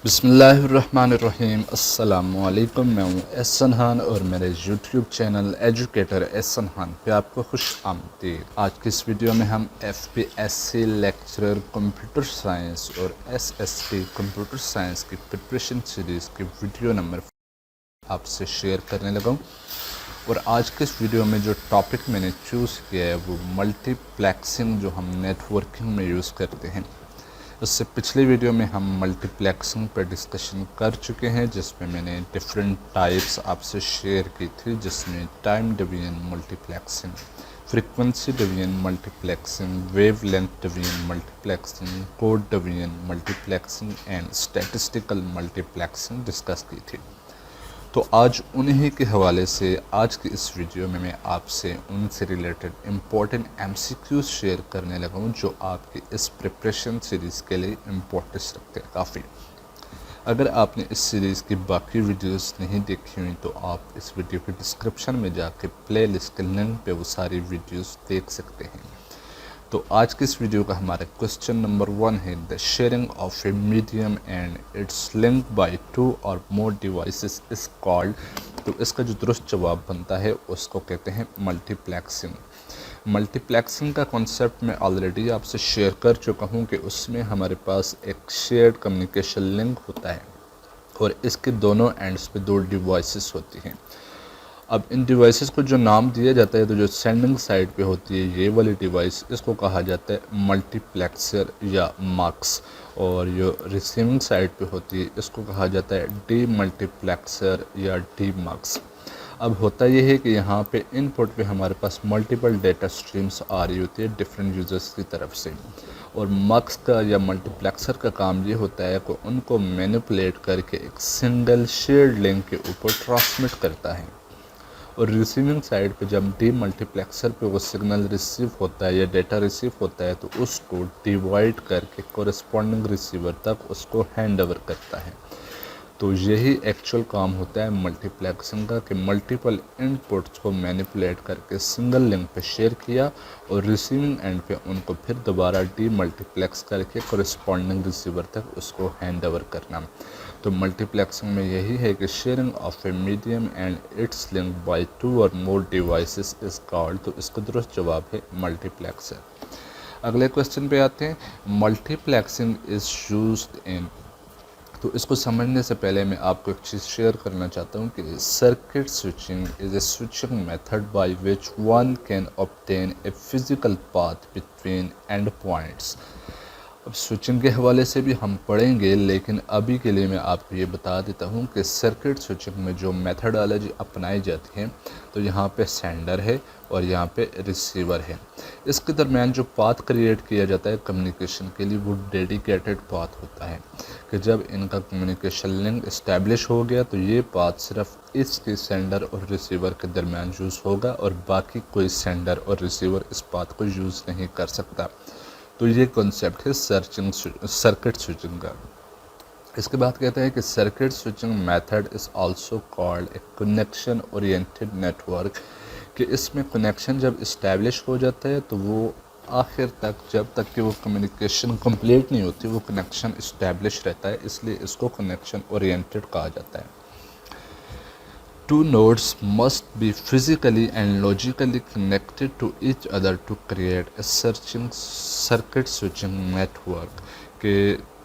बिस्मिल्लाहिर्रहमानिर्रहीम। अस्सलामुअलैकुम। मैं हूँ एहसन खान और मेरे YouTube channel educator Ehsan Khan पे आपको खुश आमदीद। आज की इस वीडियो में हम FPSC लेक्चरर कंप्यूटर साइंस और SST कंप्यूटर साइंस की प्रिपरेशन सीरीज़ की वीडियो नंबर आपसे शेयर करने लगा हूँ। और आज के इस वीडियो में जो टॉपिक मैंने चूज़ किया है वो मल्टीप्लेक्सिंग, जो हम नेटवर्किंग में यूज़ करते हैं। उससे पिछले वीडियो में हम मल्टीप्लेक्सिंग पर डिस्कशन कर चुके हैं, जिसमें मैंने डिफरेंट टाइप्स आपसे शेयर की थी, जिसमें time division multiplexing, frequency division multiplexing, wave length division multiplexing, code division multiplexing and statistical multiplexing discuss की थी। तो आज उन्हीं के हवाले से आज की इस वीडियो में मैं आपसे उनसे रिलेटेड इम्पोर्टेंट MCQs शेयर करने लगा हूँ, जो आपकी इस प्रिपरेशन सीरीज़ के लिए इम्पोर्टेंस रखते हैं काफ़ी। अगर आपने इस सीरीज़ की बाकी वीडियोस नहीं देखी हुई तो आप इस वीडियो के डिस्क्रिप्शन में जाके प्लेलिस्ट के लिंक पे वो सारी वीडियोस देख सकते हैं। तो आज के इस वीडियो का हमारा क्वेश्चन नंबर 1 है, the sharing of a medium and it's link by 2 और मोर डिवाइसेस इज कॉल्ड। तो इसका जो दुरुस्त जवाब बनता है उसको कहते हैं मल्टीप्लेक्सिंग। मल्टीप्लेक्सिंग का कॉन्सेप्ट मैं ऑलरेडी आपसे शेयर कर चुका हूँ कि उसमें हमारे पास एक शेयर्ड कम्युनिकेशन लिंक होता है और इसके दोनों एंड्स पे 2 डिवाइसेस होती हैं। अब इन डिवाइसेस को जो नाम दिया जाता है, तो जो सेंडिंग साइड पे होती है ये वाली डिवाइस, इसको कहा जाता है मल्टीप्लेक्सर या मक्स, और जो रिसीविंग साइड पे होती है इसको कहा जाता है डी मल्टीप्लेक्सर या डी मक्स। अब होता यह है कि यहाँ पे इनपुट पे हमारे पास मल्टीपल डेटा स्ट्रीम्स आ रही होती है डिफरेंट यूज़र्स की तरफ से, और मक्स का या मल्टीप्लेक्सर का काम ये होता है कि उनको मैनिपुलेट करके एक सिंगल शेयर्ड लिंक के ऊपर ट्रांसमिट करता है। और रिसीविंग साइड पे जब डी मल्टीप्लेक्सर पे वो सिग्नल रिसीव होता है या डेटा रिसीव होता है तो उसको डिवाइड करके कोरिस्पोंडिंग रिसीवर तक उसको हैंड ओवर करता है। तो यही एक्चुअल काम होता है मल्टीप्लेक्सिंग का, कि मल्टीपल इनपुट्स को मैनिपुलेट करके सिंगल लिंक पे शेयर किया और रिसीविंग एंड पे उनको फिर दोबारा डी मल्टीप्लेक्स करके कोरिस्पोंडिंग रिसीवर तक उसको हैंड ओवर करना। तो मल्टीप्लेक्सिंग में यही है कि sharing of a medium and it's link by 2 और मोर डिवाइसेस इज कॉल्ड। तो इसका दुरुस्त जवाब है मल्टीप्लेक्सर। अगले क्वेश्चन पे आते हैं, मल्टीप्लेक्सिंग इज यूज्ड इन। तो इसको समझने से पहले मैं आपको एक चीज़ शेयर करना चाहता हूँ कि circuit switching is a switching method by which one can obtain a physical path between and points. अब स्विचिंग के हवाले से भी हम पढ़ेंगे, लेकिन अभी के लिए मैं आपको ये बता देता हूँ कि सर्किट स्विचिंग में जो मेथडोलॉजी अपनाई जाती है, तो यहाँ पे सेंडर है और यहाँ पे रिसीवर है। इसके दरमियान जो पाथ क्रिएट किया जाता है कम्युनिकेशन के लिए, वो डेडिकेटेड पाथ होता है कि जब इनका कम्युनिकेशन लिंक इस्टेब्लिश हो गया तो ये पाथ सिर्फ इसके सेंडर और रिसीवर के दरमियान यूज़ होगा और बाकी कोई सेंडर और रिसीवर इस पाथ को यूज़ नहीं कर सकता। तो ये कॉन्सेप्ट है सर्किट स्विचिंग का। इसके बाद कहते हैं कि circuit switching method is also called a connection oriented network, कि इसमें कनेक्शन जब इस्टेब्लिश हो जाता है तो वो आखिर तक, जब तक कि वो कम्युनिकेशन कंप्लीट नहीं होती, वो कनेक्शन इस्टेब्लिश रहता है, इसलिए इसको कनेक्शन ओरिएंटेड कहा जाता है। Two nodes must be physically and logically connected to each other to create a circuit switching network। के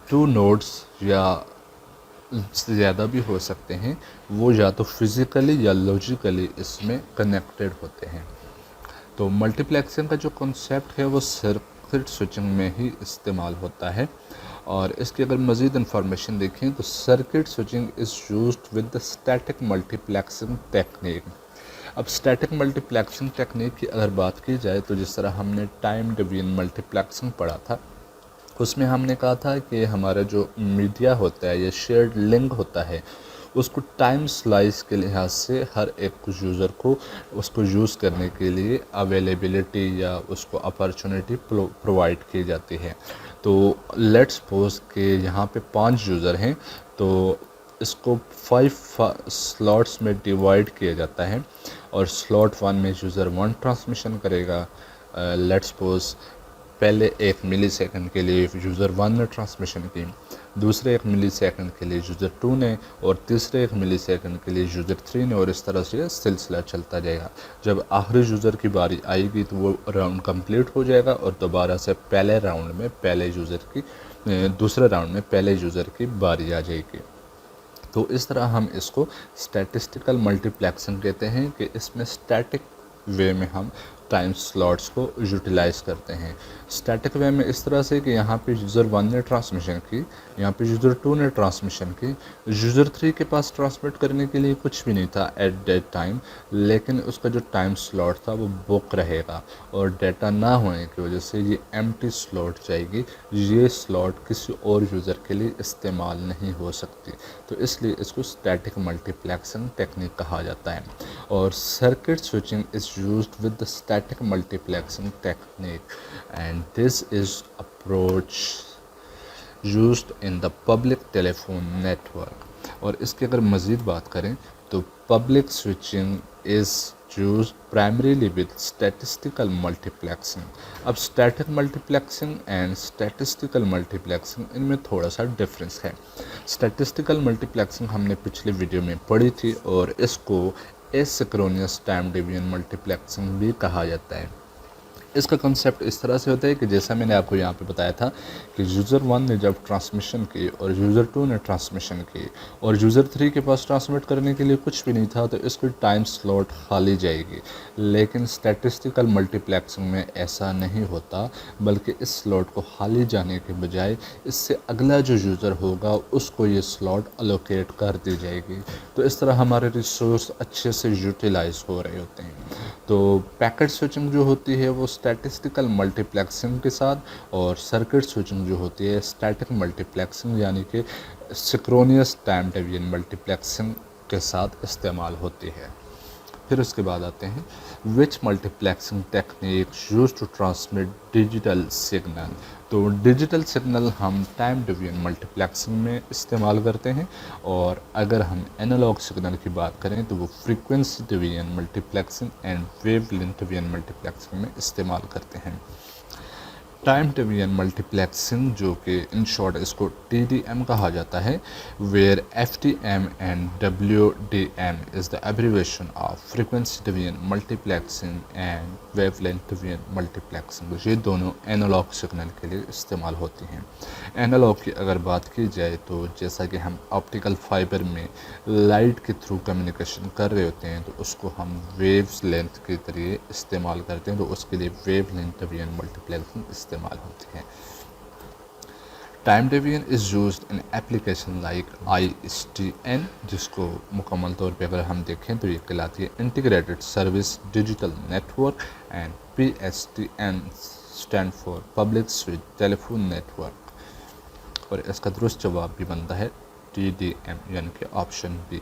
2 nodes या ज़्यादा भी हो सकते हैं, वो या तो फिज़िकली या लॉजिकली इसमें कनेक्टेड होते हैं। तो मल्टीप्लेक्सिंग का जो कॉन्सेप्ट है वो सर्किट स्विचिंग में ही इस्तेमाल होता है। और इसकी अगर मज़ीद इन्फॉर्मेशन देखें तो circuit switching is used with the static multiplexing technique. अब स्टैटिक मल्टीप्लेक्सिंग टेक्निक की अगर बात की जाए तो जिस तरह हमने टाइम डिवीजन मल्टीप्लेक्सिंग पढ़ा था, उसमें हमने कहा था कि हमारा जो मीडिया होता है या शेयर्ड लिंक होता है उसको टाइम स्लाइस के लिहाज से हर एक यूज़र को उसको यूज़ करने के लिए अवेलेबिलिटी या उसको अपॉर्चुनिटी प्रोवाइड की जाती है। तो लेट्स सपोज कि यहाँ पे 5 यूज़र हैं, तो इसको 5 स्लॉट्स में डिवाइड किया जाता है और स्लॉट 1 में यूज़र 1 ट्रांसमिशन करेगा। लेट्स सपोज पहले 1 मिली सेकंड के लिए यूज़र 1 ने ट्रांसमिशन की, दूसरे 1 मिली सेकंड के लिए यूज़र 2 ने, और तीसरे 1 मिली सेकंड के लिए यूज़र 3 ने, और इस तरह से सिलसिला चलता जाएगा। जब आखिरी यूज़र की बारी आएगी तो वो राउंड कंप्लीट हो जाएगा और दोबारा से पहले राउंड में पहले यूज़र की दूसरे राउंड में पहले यूज़र की बारी आ जाएगी। तो इस तरह हम इसको स्टैटिस्टिकल मल्टीप्लेक्सिंग कहते हैं कि इसमें स्टैटिक वे में हम टाइम स्लॉट्स को यूटिलाइज़ करते हैं। स्टैटिक वे में इस तरह से कि यहाँ पे यूज़र 1 ने ट्रांसमिशन की, यहाँ पे यूज़र 2 ने ट्रांसमिशन की, यूज़र 3 के पास ट्रांसमिट करने के लिए कुछ भी नहीं था एट दैट टाइम, लेकिन उसका जो टाइम स्लॉट था वो बुक रहेगा और डाटा ना होने की वजह से ये एम्प्टी स्लॉट जाएगी। ये स्लॉट किसी और यूज़र के लिए इस्तेमाल नहीं हो सकती, तो इसलिए इसको स्टैटिक मल्टीप्लेक्सिंग टेक्निक कहा जाता है। और circuit switching is used with the static multiplexing technique and this is approach used in the public telephone network. और इसकी अगर मज़ीद बात करें तो public switching is used primarily with statistical multiplexing. अब static multiplexing and statistical multiplexing इनमें थोड़ा सा डिफरेंस है। स्टैटिस्टिकल मल्टीप्लेक्सिंग हमने पिछले वीडियो में पढ़ी थी और इसको एसिंक्रोनस टाइम डिवीजन मल्टीप्लेक्सिंग भी कहा जाता है। इसका कंसेप्ट इस तरह से होता है कि जैसा मैंने आपको यहाँ पे बताया था कि यूज़र 1 ने जब ट्रांसमिशन की और यूज़र 2 ने ट्रांसमिशन की और यूज़र 3 के पास ट्रांसमिट करने के लिए कुछ भी नहीं था, तो इसकी टाइम स्लॉट खाली जाएगी। लेकिन स्टैटिस्टिकल मल्टीप्लेक्सिंग में ऐसा नहीं होता, बल्कि इस स्लॉट को खाली जाने के बजाय इससे अगला जो यूज़र होगा उसको ये स्लॉट अलोकेट कर दी जाएगी। तो इस तरह हमारे रिसोर्स अच्छे से यूटिलाइज हो रहे होते हैं। तो पैकेट स्विचिंग जो होती है वो स्टैटिस्टिकल मल्टीप्लेक्सिंग के साथ, और सर्किट स्विचिंग जो होती है स्टैटिक मल्टीप्लेक्सिंग यानी कि सिंक्रोनियस टाइम डिवीजन मल्टीप्लेक्सिंग के साथ इस्तेमाल होती है। फिर उसके बाद आते हैं which multiplexing technique use to transmit digital signal. तो डिजिटल सिग्नल हम टाइम डिवीजन मल्टीप्लेक्सिंग में इस्तेमाल करते हैं, और अगर हम एनालॉग सिग्नल की बात करें तो वो frequency division multiplexing and wavelength division multiplexing में इस्तेमाल करते हैं। टाइम डिवीजन मल्टीप्लेक्सिंग जो कि इन शॉर्ट इसको TDM कहा जाता है, where FDM and WDM is the abbreviation of frequency division multiplexing and wavelength division multiplexing. ये दोनों एनालॉग सिग्नल के लिए इस्तेमाल होती हैं। एनालॉग की अगर बात की जाए तो जैसा कि हम ऑप्टिकल फाइबर में लाइट के थ्रू कम्युनिकेशन कर रहे होते हैं तो उसको हम वेव्स लेंथ के जरिए इस्तेमाल करते हैं, तो उसके लिए वेव लेंथ डिवीजन मल्टीप्लेक्सिंग इस्तेमाल होती है। Time division is used in application like ISDN, जिसको मुकम्मल तौर पे अगर हम देखें तो ये कहलाती है integrated service digital network, and PSTN stand for public switch telephone network, और इसका दुरुस्त जवाब भी बनता है TDM यानी कि ऑप्शन बी।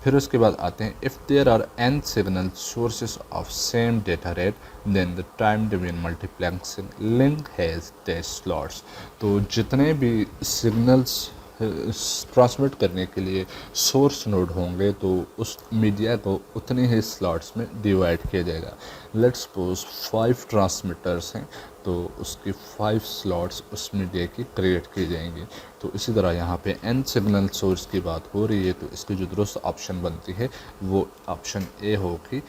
फिर उसके बाद आते हैं if there are n signal sources of same data rate then the time division multiplexing link has dash slots. तो जितने भी सिग्नल्स ट्रांसमिट करने के लिए सोर्स नोड होंगे तो उस मीडिया को उतने ही स्लॉट्स में डिवाइड किया जाएगा। लेट्स सपोज 5 ट्रांसमीटर्स हैं तो उसकी 5 स्लॉट्स उस मीडिया की क्रिएट की जाएंगी। तो इसी तरह यहाँ पे n सिग्नल सोर्स की बात हो रही है, तो इसकी जो दुरुस्त ऑप्शन बनती है वो ऑप्शन ए होगी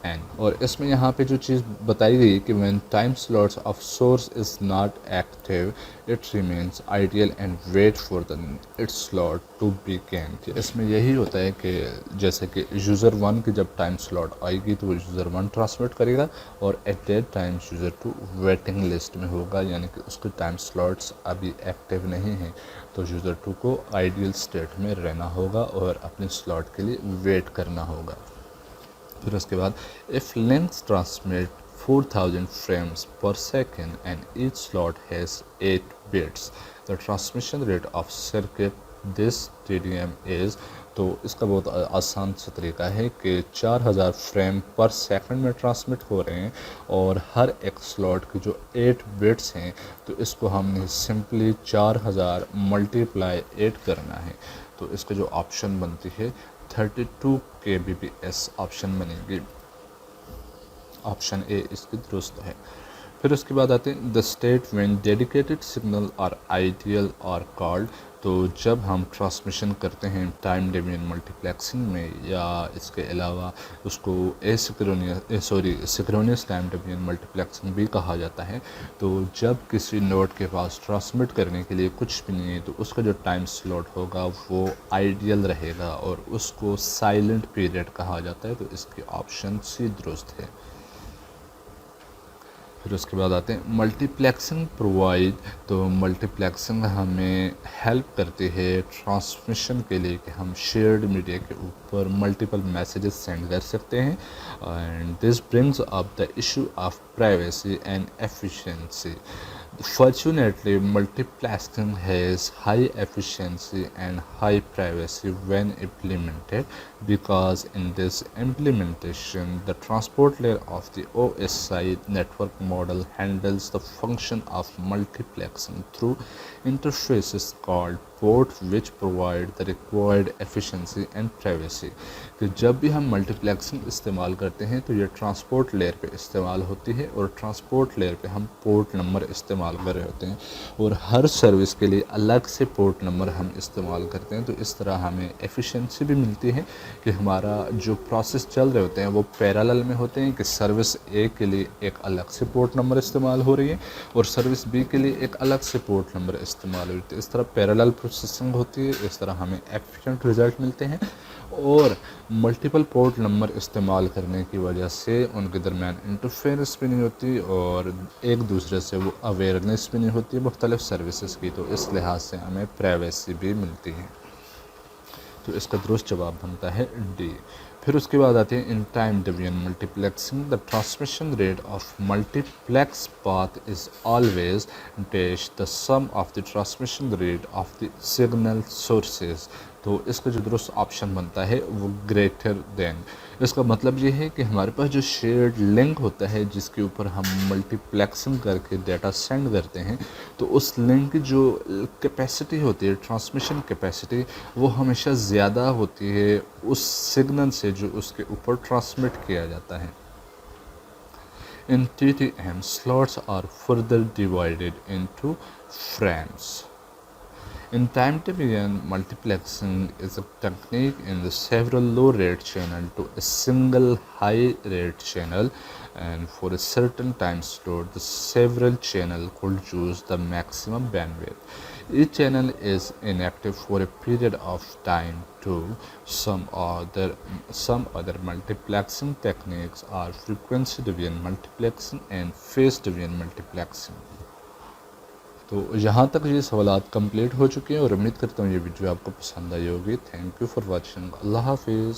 n। और इसमें यहाँ पे जो चीज़ बताई गई कि when time slots of source is not active it remains ideal and wait for the its slot to be gain. इसमें यही होता है कि जैसे कि यूज़र 1 की जब टाइम स्लॉट आएगी तो वो यूज़र 1 ट्रांसमिट करेगा, और at that time user 2 waiting list में होगा, यानी कि उसके टाइम स्लॉट्स अभी एक्टिव नहीं हैं, तो यूज़र 2 को आइडियल स्टेट में रहना होगा और अपने स्लॉट के लिए वेट करना होगा। फिर उसके बाद if links transmit 4000 frames per second and each slot has 8 bits, the transmission rate of circuit this TDM is। तो इसका बहुत आसान सा तरीका है कि 4000 फ्रेम पर सेकंड में ट्रांसमिट हो रहे हैं और हर एक स्लॉट की जो 8 बिट्स हैं तो इसको हमने सिंपली 4000 मल्टीप्लाई 8 करना है। तो इसका जो ऑप्शन बनती है 32 kbps ऑप्शन बनेगी, ऑप्शन ए इसकी दुरुस्त है। फिर उसके बाद आते हैं the state when dedicated signal are ideal are called तो जब हम ट्रांसमिशन करते हैं टाइम डिवीजन मल्टीप्लेक्सिंग में, या इसके अलावा उसको सिंक्रोनियस टाइम डिवीजन मल्टीप्लेक्सिंग भी कहा जाता है, तो जब किसी नोड के पास ट्रांसमिट करने के लिए कुछ भी नहीं है तो उसका जो टाइम स्लॉट होगा वो आइडियल रहेगा और उसको साइलेंट पीरियड कहा जाता है। तो इसकी ऑप्शन सी दुरुस्त है। फिर उसके बाद आते हैं मल्टीप्लेक्सिंग प्रोवाइड। तो मल्टीप्लेक्सिंग हमें हेल्प करती है ट्रांसमिशन के लिए कि हम शेयर्ड मीडिया के ऊपर मल्टीपल मैसेजेस सेंड कर सकते हैं। And this brings up the issue of privacy and efficiency. Fortunately, multiplexing has high efficiency and high privacy when implemented, because in this implementation, the transport layer of the OSI network model handles the function of multiplexing through interfaces called ports, which provide the required efficiency and privacy। कि जब भी हम multiplexing इस्तेमाल करते हैं तो ये transport layer पे इस्तेमाल होती है और ट्रांसपोर्ट लेयर पे हम पोर्ट नंबर इस्तेमाल कर रहे होते हैं और हर सर्विस के लिए अलग से पोर्ट नंबर हम इस्तेमाल करते हैं। तो इस तरह हमें एफिशिएंसी भी मिलती है कि हमारा जो प्रोसेस चल रहे होते हैं वो पैरेलल में होते हैं, कि सर्विस ए के लिए एक अलग से पोर्ट नंबर इस्तेमाल हो रही है और सर्विस बी के लिए एक अलग से पोर्ट नंबर इस्तेमाल हो रही है। इस तरह पैरेलल प्रोसेसिंग होती है, इस तरह हमें एफिशिएंट रिज़ल्ट मिलते हैं और मल्टीपल पोर्ट नंबर इस्तेमाल करने की वजह से उनके दरमियान इंटरफेरेंस भी नहीं होती और एक दूसरे से वो अवेयरनेस भी नहीं होती मुख्तलिफ सर्विसेज की। तो इस लिहाज से हमें प्राइवेसी भी मिलती है। तो इसका दुरुस्त जवाब बनता है डी। फिर उसके बाद आते हैं in time division multiplexing the transmission rate of multiplex path is always dash the sum of the transmission rate of the signal sources. तो इसका जो दुरुस्त ऑप्शन बनता है वो ग्रेटर देन। इसका मतलब ये है कि हमारे पास जो शेयर्ड लिंक होता है जिसके ऊपर हम मल्टीप्लेक्सिंग करके डाटा सेंड करते हैं, तो उस लिंक की जो कैपेसिटी होती है, ट्रांसमिशन कैपेसिटी, वो हमेशा ज़्यादा होती है उस सिग्नल से जो उसके ऊपर ट्रांसमिट किया जाता है। In TTM, slots are further divided into frames. In time division multiplexing is a technique in the several low rate channel to a single high rate channel, and for a certain time slot the several channel could use the maximum bandwidth. Each channel is inactive for a period of time too. Some other multiplexing techniques are frequency division multiplexing and phase division multiplexing। तो यहाँ तक ये सवालात complete हो चुके हैं और उम्मीद करता हूँ ये वीडियो आपको पसंद आई होगी। Thank you for watching. अल्लाह हाफिज़।